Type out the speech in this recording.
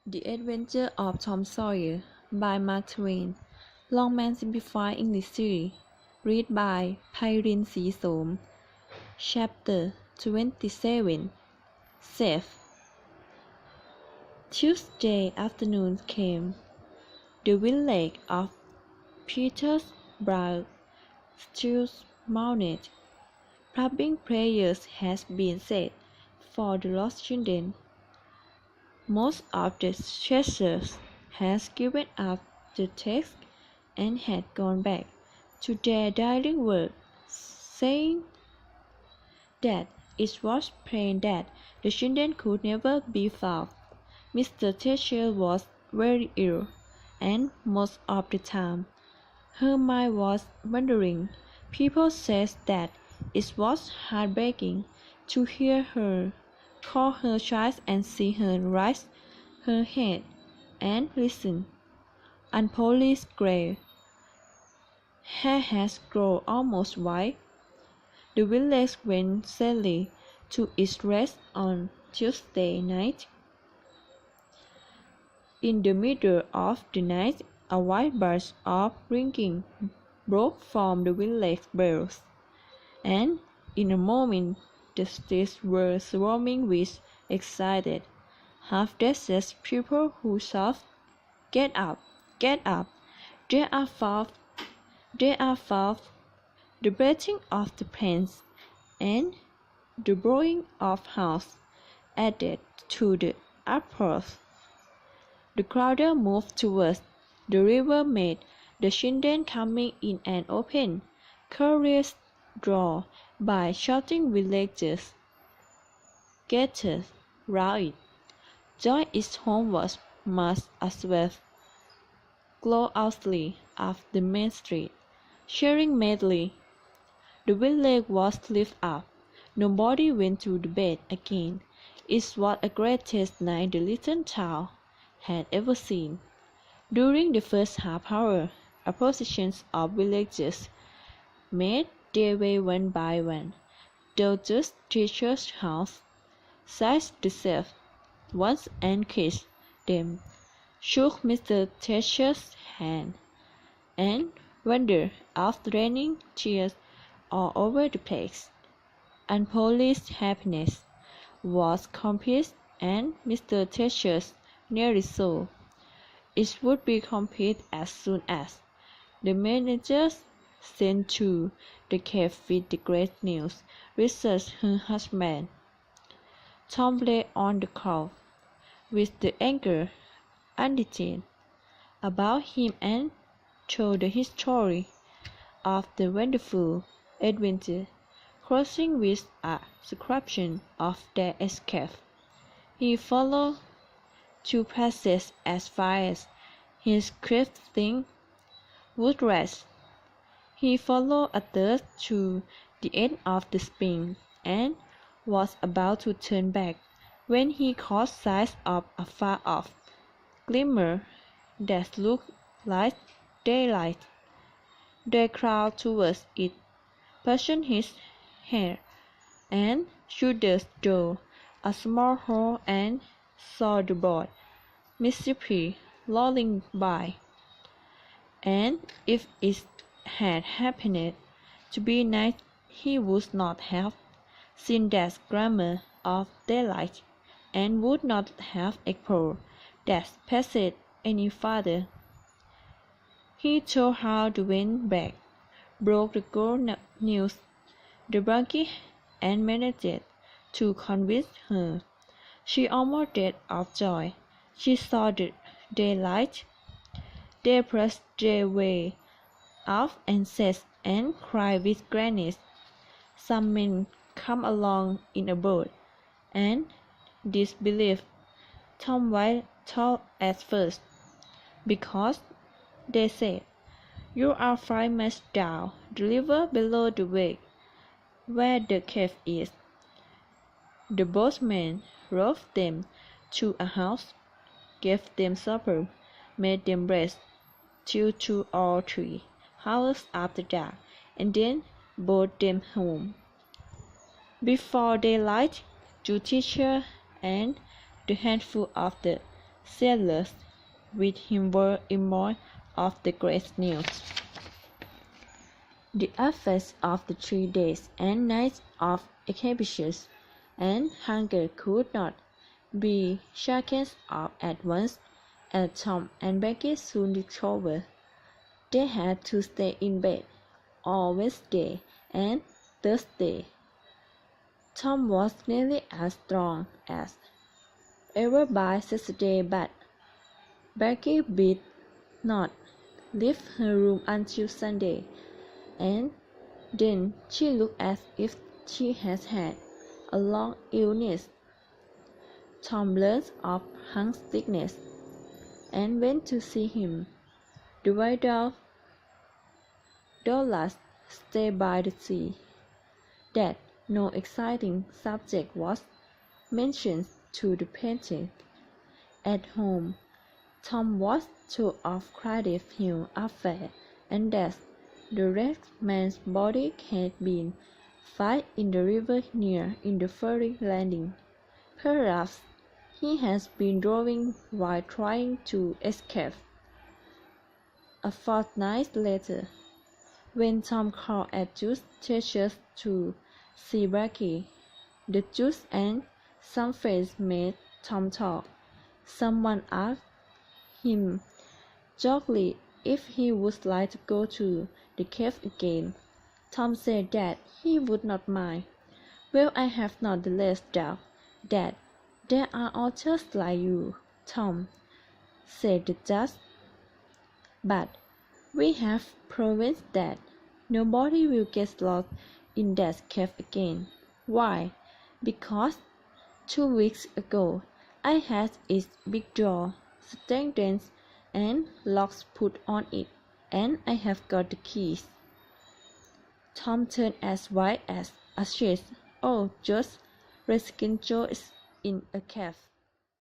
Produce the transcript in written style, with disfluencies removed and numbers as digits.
The Adventure of Tom Sawyer by Mark Twain. Longman Simplified English Series. Read by Pairin Srisom. Chapter 27. Safe. Tuesday afternoon came. The village of Petersburg still mounted. Public prayers had been said for the lost children. Most of the churches had given up the task and had gone back to their daily work, saying that it was plain that the children could never be found. Mr. Thatcher was very ill, and most of the time her mind was wandering. People said that it was heartbreaking to hear her call her child and see her raise her head and listen. Unpolished grey hair has grown almost white. The village went sadly to its rest on Tuesday night. In the middle of the night, a wild burst of ringing broke from the village bells, and in a moment the streets were swarming with excited, half-dressed people who shouted, "Get up! Get up! They are found! They are found!" The beating of the planes and the blowing of horns added to the uproar. The crowd moved towards the river made the children coming in an open, curious draw by shouting villagers gathered round it. Joy its home was marched as well gloriously up the main street, cheering madly. The village was lifted up. Nobody went to the bed again. It was the greatest night the little town had ever seen. During the first half-hour, a procession of villagers made their way one by one. Daughters teachers' house, seized the self once and kissed them, shook Mr. Thatcher's hand, and wandered off raining tears all over the place. Unpolished happiness was complete, and Mr. Thatcher's nearly so. It would be complete as soon as the manager sent to the cave with the great news, researched her husband. Tom lay on the couch with the anger undetained about him and told the history of the wonderful adventure, closing with a description of their escape. He followed 2 passes as far as his crafting would rest. He followed a third to the end of the spring, and was about to turn back when he caught sight of a far-off glimmer that looked like daylight. They crowded towards it, pushing his hair, and through the door a small hole, and saw the boat Mississippi rolling by. And if it had happened to be night, he would not have seen that glimmer of daylight, and would not have explored that passage any farther. He told how the wind back broke the good news the buggy, and managed to convince her. She almost died of joy. She saw the daylight. They pressed their way off and sat and cried with gladness. Some men come along in a boat, and disbelieved Tom White thought at first, because they said, "You are 5 miles down the river below the wake, where the cave is." The boatman rowed them to a house, gave them supper, made them rest till 2 or 3 hours after dark, and then brought them home. Before daylight, the teacher and the handful of the sailors with him were informed of the great news. The effects of the 3 days and nights of exhibitions and hunger could not be shaken off at once, as Tom and Becky soon discovered. They had to stay in bed all Wednesday and Thursday. Tom was nearly as strong as ever by Saturday, but Becky did not leave her room until Sunday, and then she looked as if she had had a long illness. Tom learned of Hank's sickness and went to see him. The widow Dollars stayed by the sea. That no exciting subject was mentioned to the painter. At home, Tom was told of Cardiff Hill affair and that the red man's body had been found in the river near in the ferry landing. Perhaps he has been drowning while trying to escape. A fortnight later, when Tom called at Jude's church to see Becky, the Jude and some friends made Tom talk. Someone asked him jokingly if he would like to go to the cave again. Tom said that he would not mind. "Well, I have not the least doubt that they are all just like you, Tom," said the judge. "But we have proven that nobody will get lost in that cave again." "Why?" "Because 2 weeks ago I had its big door strengthened and locks put on it, and I have got the keys." Tom turned as white as a sheet. "Oh, just risking Joe in a cave."